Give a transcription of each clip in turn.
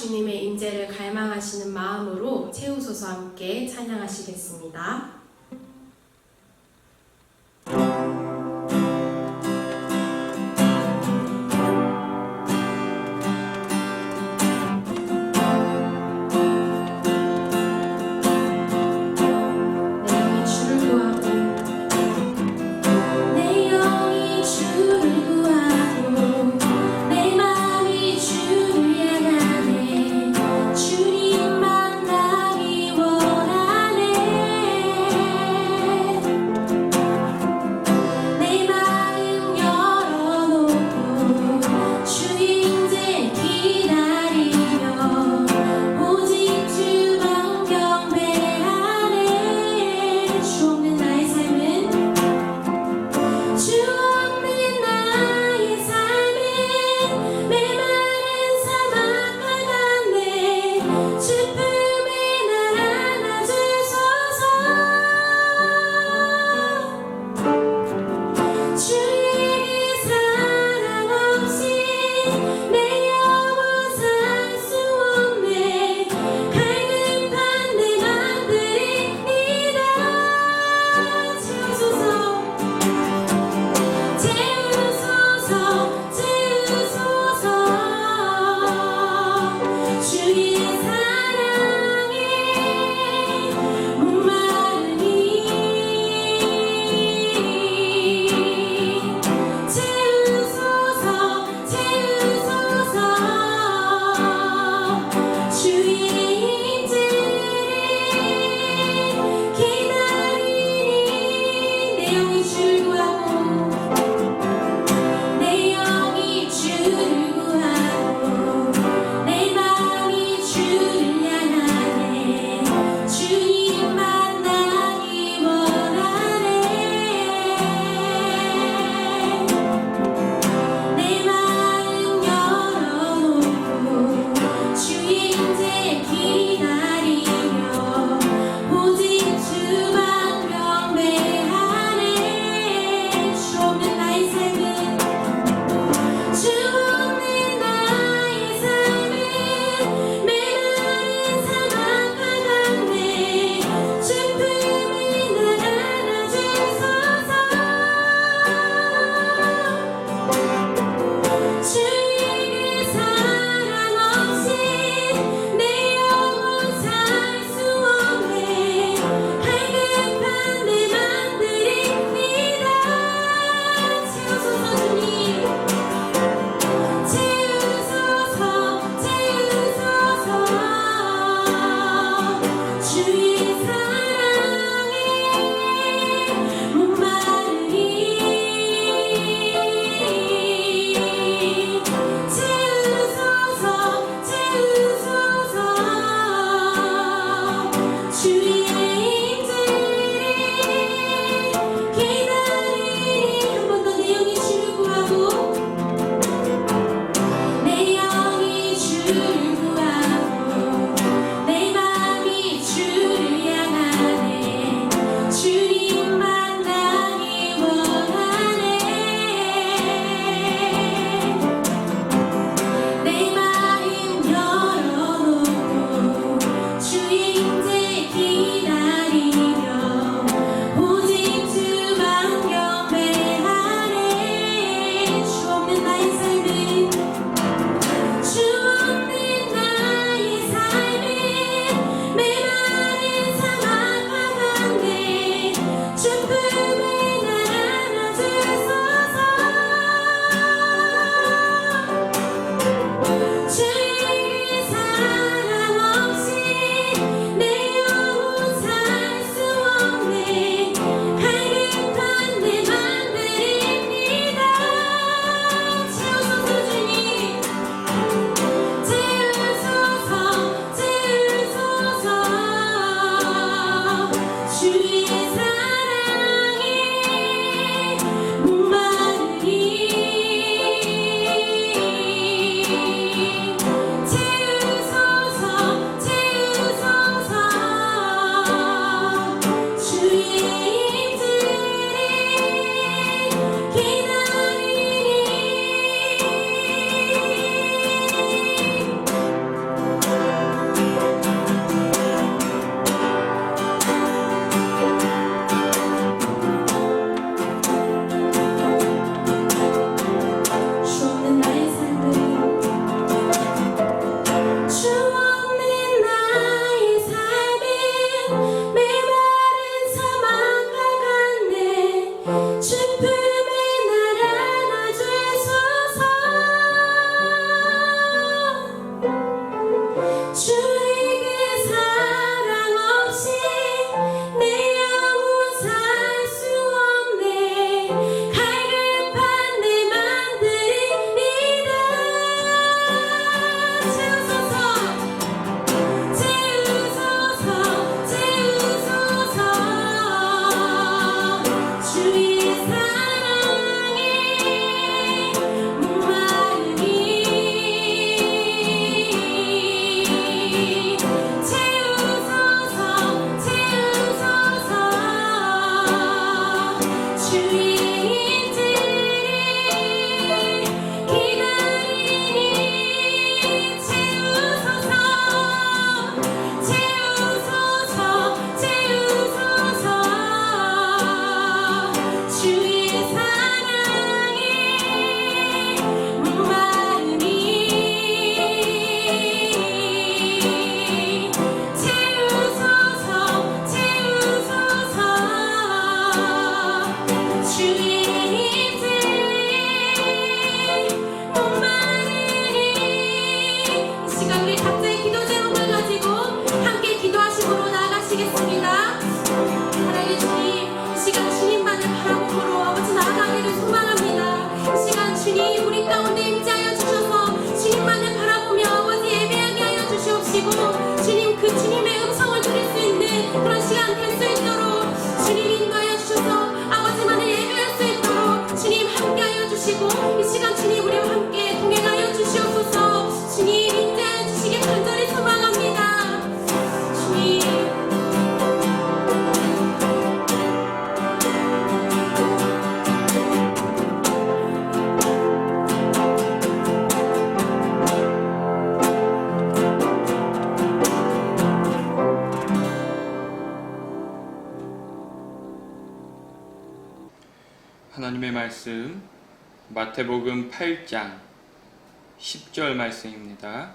주님의 임재를 갈망하시는 마음으로 채우소서 함께 찬양하시겠습니다. 주님 만나기 원하네. 하나님의 말씀 마태복음 8장 10절 말씀입니다.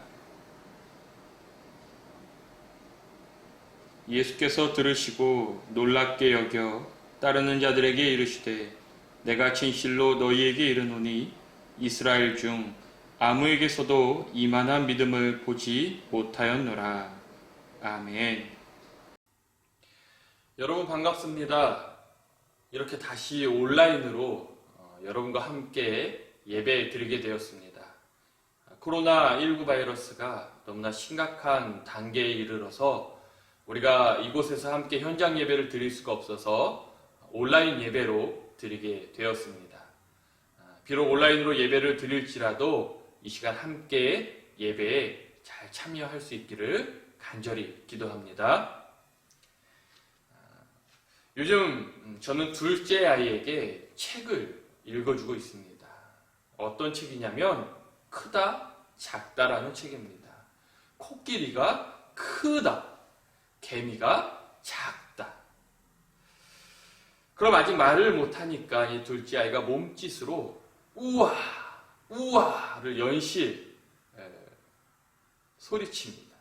예수께서 들으시고 놀랍게 여겨 따르는 자들에게 이르시되 내가 진실로 너희에게 이르노니 이스라엘 중 아무에게서도 이만한 믿음을 보지 못하였노라. 아멘. 여러분 반갑습니다. 이렇게 다시 온라인으로 여러분과 함께 예배 드리게 되었습니다. 코로나19 바이러스가 너무나 심각한 단계에 이르러서 우리가 이곳에서 함께 현장 예배를 드릴 수가 없어서 온라인 예배로 드리게 되었습니다. 비록 온라인으로 예배를 드릴지라도 이 시간 함께 예배에 잘 참여할 수 있기를 간절히 기도합니다. 요즘 저는 둘째 아이에게 책을 읽어주고 있습니다. 어떤 책이냐면 크다, 작다라는 책입니다. 코끼리가 크다, 개미가 작다. 그럼 아직 말을 못하니까 이 둘째 아이가 몸짓으로 우와, 우와를 연실 소리칩니다.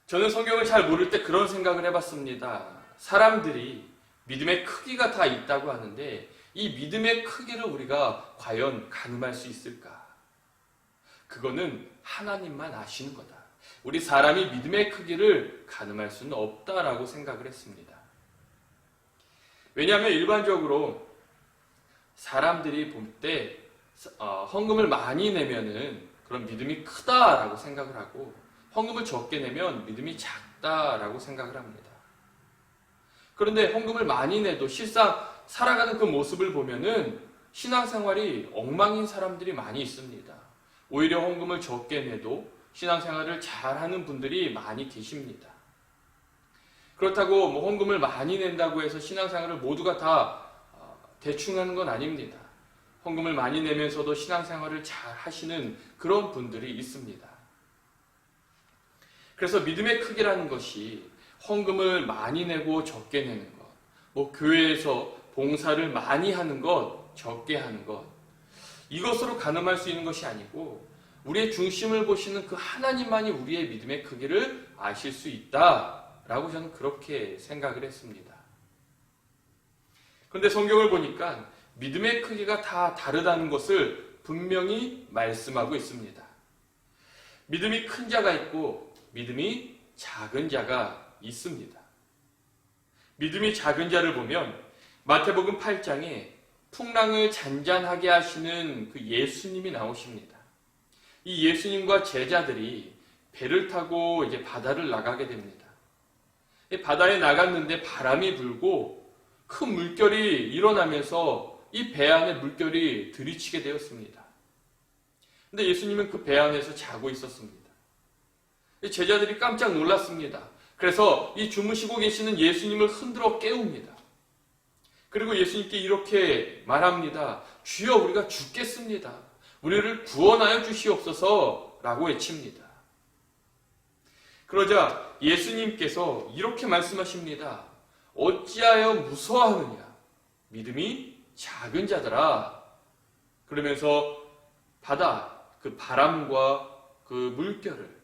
저는 성경을 잘 모를 때 그런 생각을 해봤습니다. 사람들이 믿음의 크기가 다 있다고 하는데 이 믿음의 크기를 우리가 과연 가늠할 수 있을까? 그거는 하나님만 아시는 거다. 우리 사람이 믿음의 크기를 가늠할 수는 없다라고 생각을 했습니다. 왜냐하면 일반적으로 사람들이 볼 때 헌금을 많이 내면은 그런 믿음이 크다라고 생각을 하고 헌금을 적게 내면 믿음이 작다라고 생각을 합니다. 그런데 헌금을 많이 내도 실상 살아가는 그 모습을 보면은 신앙생활이 엉망인 사람들이 많이 있습니다. 오히려 헌금을 적게 내도 신앙생활을 잘하는 분들이 많이 계십니다. 그렇다고 뭐 헌금을 많이 낸다고 해서 신앙생활을 모두가 다 대충 하는 건 아닙니다. 헌금을 많이 내면서도 신앙생활을 잘 하시는 그런 분들이 있습니다. 그래서 믿음의 크기라는 것이 헌금을 많이 내고 적게 내는 것, 뭐 교회에서 봉사를 많이 하는 것, 적게 하는 것, 이것으로 가늠할 수 있는 것이 아니고 우리의 중심을 보시는 그 하나님만이 우리의 믿음의 크기를 아실 수 있다라고 저는 그렇게 생각을 했습니다. 그런데 성경을 보니까 믿음의 크기가 다 다르다는 것을 분명히 말씀하고 있습니다. 믿음이 큰 자가 있고 믿음이 작은 자가 있습니다. 믿음이 작은 자를 보면 마태복음 8장에 풍랑을 잔잔하게 하시는 그 예수님이 나오십니다. 이 예수님과 제자들이 배를 타고 이제 바다를 나가게 됩니다. 바다에 나갔는데 바람이 불고 큰 물결이 일어나면서 이 배 안에 물결이 들이치게 되었습니다. 근데 예수님은 그 배 안에서 자고 있었습니다. 제자들이 깜짝 놀랐습니다. 그래서 이 주무시고 계시는 예수님을 흔들어 깨웁니다. 그리고 예수님께 이렇게 말합니다. 주여, 우리가 죽겠습니다. 우리를 구원하여 주시옵소서 라고 외칩니다. 그러자 예수님께서 이렇게 말씀하십니다. 어찌하여 무서워하느냐? 믿음이 작은 자들아. 그러면서 바다, 그 바람과 그 물결을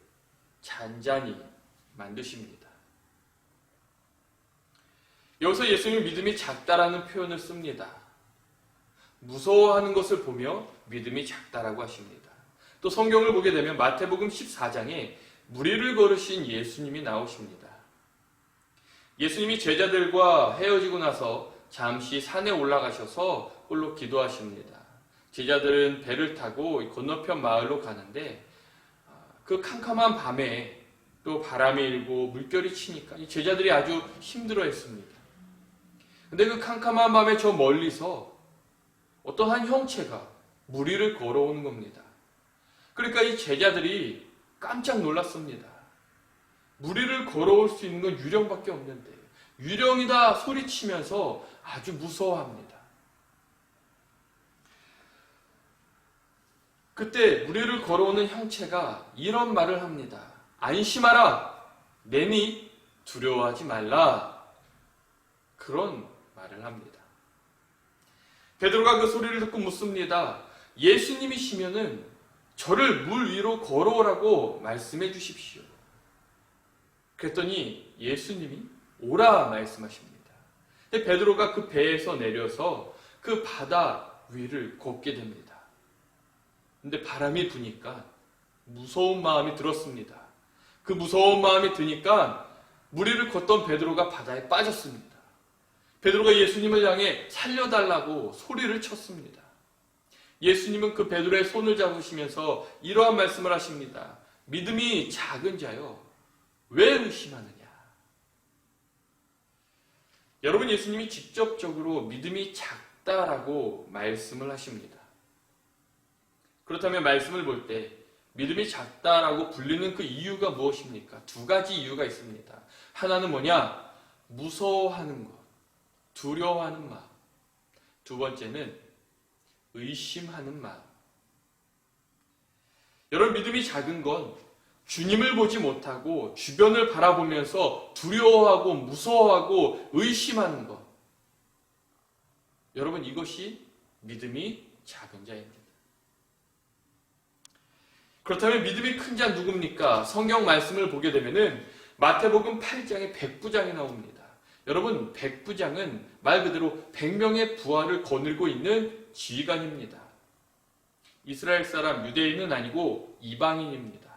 잔잔히 만드십니다. 여기서 예수님은 믿음이 작다라는 표현을 씁니다. 무서워하는 것을 보며 믿음이 작다라고 하십니다. 또 성경을 보게 되면 마태복음 14장에 무리를 걸으신 예수님이 나오십니다. 예수님이 제자들과 헤어지고 나서 잠시 산에 올라가셔서 홀로 기도하십니다. 제자들은 배를 타고 건너편 마을로 가는데 그 캄캄한 밤에 또 바람이 일고 물결이 치니까 이 제자들이 아주 힘들어했습니다. 근데 그 캄캄한 밤에 저 멀리서 어떤 한 형체가 무리를 걸어오는 겁니다. 그러니까 이 제자들이 깜짝 놀랐습니다. 무리를 걸어올 수 있는 건 유령밖에 없는데 유령이다 소리치면서 아주 무서워합니다. 그때 무리를 걸어오는 형체가 이런 말을 합니다. 안심하라, 내니 두려워하지 말라. 그런 말을 합니다. 베드로가 그 소리를 듣고 묻습니다. 예수님이시면은 저를 물 위로 걸어오라고 말씀해 주십시오. 그랬더니 예수님이 오라 말씀하십니다. 근데 베드로가 그 배에서 내려서 그 바다 위를 걷게 됩니다. 근데 바람이 부니까 무서운 마음이 들었습니다. 그 무서운 마음이 드니까 물 위를 걷던 베드로가 바다에 빠졌습니다. 베드로가 예수님을 향해 살려달라고 소리를 쳤습니다. 예수님은 그 베드로의 손을 잡으시면서 이러한 말씀을 하십니다. 믿음이 작은 자여, 왜 의심하느냐? 여러분, 예수님이 직접적으로 믿음이 작다라고 말씀을 하십니다. 그렇다면 말씀을 볼 때 믿음이 작다라고 불리는 그 이유가 무엇입니까? 두 가지 이유가 있습니다. 하나는 뭐냐? 무서워하는 것, 두려워하는 마음. 두 번째는 의심하는 마음. 여러분, 믿음이 작은 건 주님을 보지 못하고 주변을 바라보면서 두려워하고 무서워하고 의심하는 것. 여러분, 이것이 믿음이 작은 자입니다. 그렇다면 믿음이 큰 자 누굽니까? 성경 말씀을 보게 되면은 마태복음 8장에 백부장이 나옵니다. 여러분, 백부장은 말 그대로 100명의 부하를 거느리고 있는 지휘관입니다. 이스라엘 사람 유대인은 아니고 이방인입니다.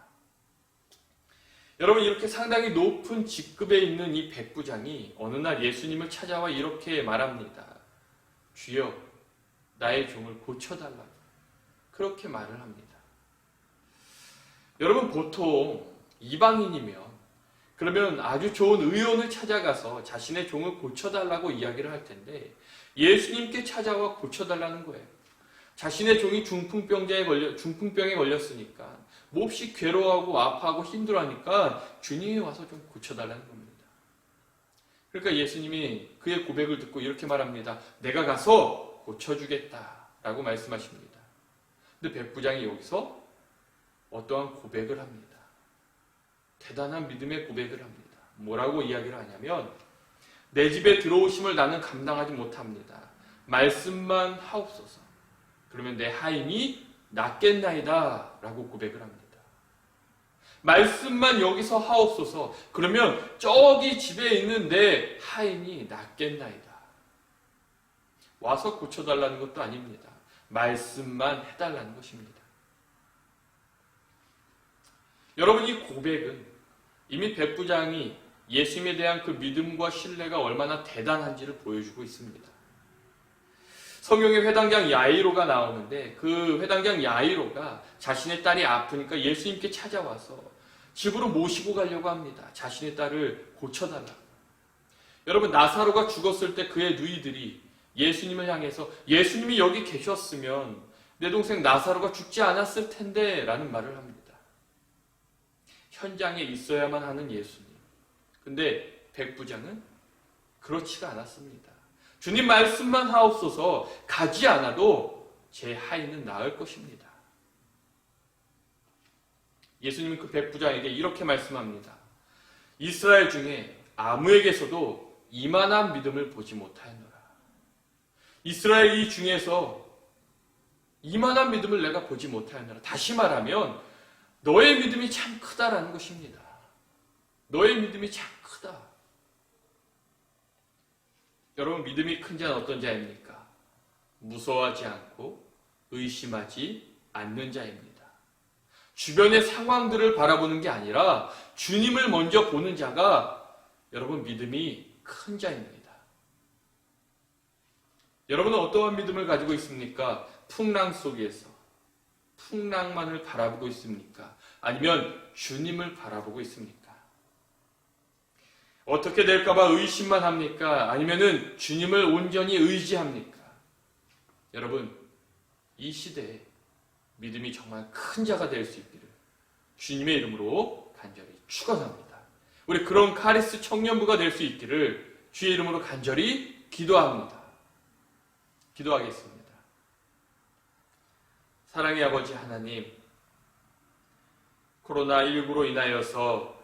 여러분, 이렇게 상당히 높은 직급에 있는 이 백부장이 어느 날 예수님을 찾아와 이렇게 말합니다. 주여, 나의 종을 고쳐달라고. 그렇게 말을 합니다. 여러분, 보통 이방인이면 그러면 아주 좋은 의원을 찾아가서 자신의 종을 고쳐달라고 이야기를 할 텐데 예수님께 찾아와 고쳐달라는 거예요. 자신의 종이 중풍병에 걸렸으니까 몹시 괴로워하고 아파하고 힘들어하니까 주님이 와서 좀 고쳐달라는 겁니다. 그러니까 예수님이 그의 고백을 듣고 이렇게 말합니다. 내가 가서 고쳐주겠다라고 말씀하십니다. 근데 백부장이 여기서 어떠한 고백을 합니다. 대단한 믿음의 고백을 합니다. 뭐라고 이야기를 하냐면 내 집에 들어오심을 나는 감당하지 못합니다. 말씀만 하옵소서. 그러면 내 하인이 낫겠나이다 라고 고백을 합니다. 말씀만 여기서 하옵소서. 그러면 저기 집에 있는 내 하인이 낫겠나이다. 와서 고쳐달라는 것도 아닙니다. 말씀만 해달라는 것입니다. 여러분, 이 고백은 이미 백부장이 예수님에 대한 그 믿음과 신뢰가 얼마나 대단한지를 보여주고 있습니다. 성경에 회당장 야이로가 나오는데 그 회당장 야이로가 자신의 딸이 아프니까 예수님께 찾아와서 집으로 모시고 가려고 합니다. 자신의 딸을 고쳐달라고. 여러분, 나사로가 죽었을 때 그의 누이들이 예수님을 향해서 예수님이 여기 계셨으면 내 동생 나사로가 죽지 않았을 텐데 라는 말을 합니다. 현장에 있어야만 하는 예수님. 근데 백부장은 그렇지가 않았습니다. 주님 말씀만 하옵소서. 가지 않아도 제 하인은 나을 것입니다. 예수님은 그 백부장에게 이렇게 말씀합니다. 이스라엘 중에 아무에게서도 이만한 믿음을 보지 못하였노라. 이스라엘 이 중에서 이만한 믿음을 내가 보지 못하였노라. 다시 말하면 너의 믿음이 참 크다라는 것입니다. 너의 믿음이 참 크다. 여러분, 믿음이 큰 자는 어떤 자입니까? 무서워하지 않고 의심하지 않는 자입니다. 주변의 상황들을 바라보는 게 아니라 주님을 먼저 보는 자가 여러분 믿음이 큰 자입니다. 여러분은 어떠한 믿음을 가지고 있습니까? 풍랑 속에서 풍랑만을 바라보고 있습니까? 아니면 주님을 바라보고 있습니까? 어떻게 될까봐 의심만 합니까? 아니면은 주님을 온전히 의지합니까? 여러분, 이 시대에 믿음이 정말 큰 자가 될 수 있기를 주님의 이름으로 간절히 축원합니다. 우리 그런 카리스 청년부가 될 수 있기를 주의 이름으로 간절히 기도합니다. 기도하겠습니다. 사랑의 아버지 하나님, 코로나19로 인하여서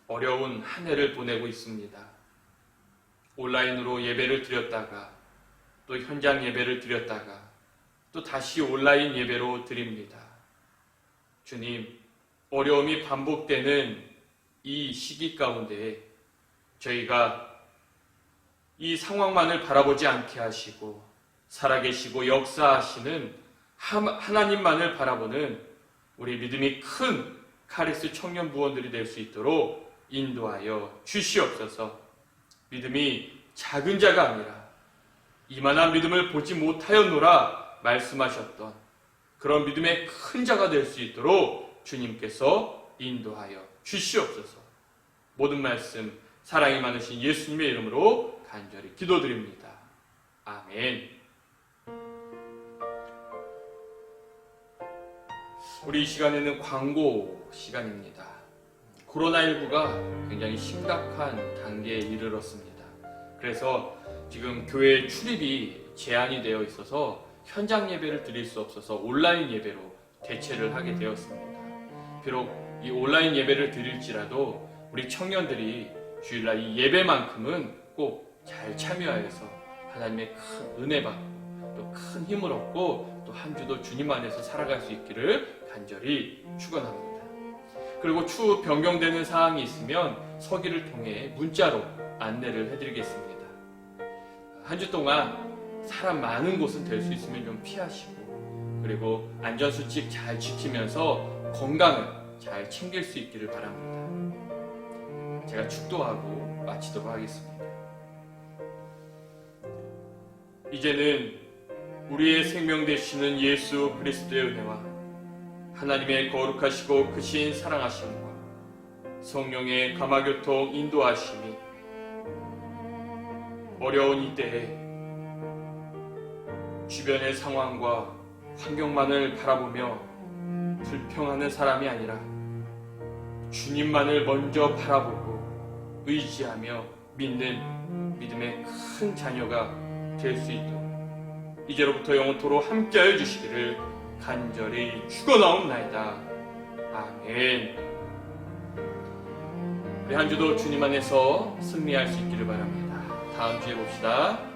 어려운 한 해를 보내고 있습니다. 온라인으로 예배를 드렸다가 또 현장 예배를 드렸다가 또 다시 온라인 예배로 드립니다. 주님, 어려움이 반복되는 이 시기 가운데 저희가 이 상황만을 바라보지 않게 하시고 살아계시고 역사하시는 하나님만을 바라보는 우리 믿음이 큰 카리스 청년 부원들이 될 수 있도록 인도하여 주시옵소서. 믿음이 작은 자가 아니라 이만한 믿음을 보지 못하였노라 말씀하셨던 그런 믿음의 큰 자가 될 수 있도록 주님께서 인도하여 주시옵소서. 모든 말씀 사랑이 많으신 예수님의 이름으로 간절히 기도드립니다. 아멘. 우리 이 시간에는 광고 시간입니다. 코로나19가 굉장히 심각한 단계에 이르렀습니다. 그래서 지금 교회 출입이 제한이 되어 있어서 현장 예배를 드릴 수 없어서 온라인 예배로 대체를 하게 되었습니다. 비록 이 온라인 예배를 드릴지라도 우리 청년들이 주일날 이 예배만큼은 꼭 잘 참여하여서 하나님의 큰 은혜 받고 또 큰 힘을 얻고 또 한 주도 주님 안에서 살아갈 수 있기를 간절히 축원합니다. 그리고 추후 변경되는 사항이 있으면 서기를 통해 문자로 안내를 해드리겠습니다. 한 주 동안 사람 많은 곳은 될 수 있으면 좀 피하시고 그리고 안전수칙 잘 지키면서 건강을 잘 챙길 수 있기를 바랍니다. 제가 축도하고 마치도록 하겠습니다. 이제는 우리의 생명 되시는 예수 그리스도의 은혜와 하나님의 거룩하시고 크신 사랑하심과 성령의 감화교통 인도하심이 어려운 이때에 주변의 상황과 환경만을 바라보며 불평하는 사람이 아니라 주님만을 먼저 바라보고 의지하며 믿는 믿음의 큰 자녀가 될 수 있도록 이제로부터 영원토록 함께하여 주시기를 간절히 축원하옵나이다. 아멘. 우리 한 주도 주님 안에서 승리할 수 있기를 바랍니다. 다음 주에 봅시다.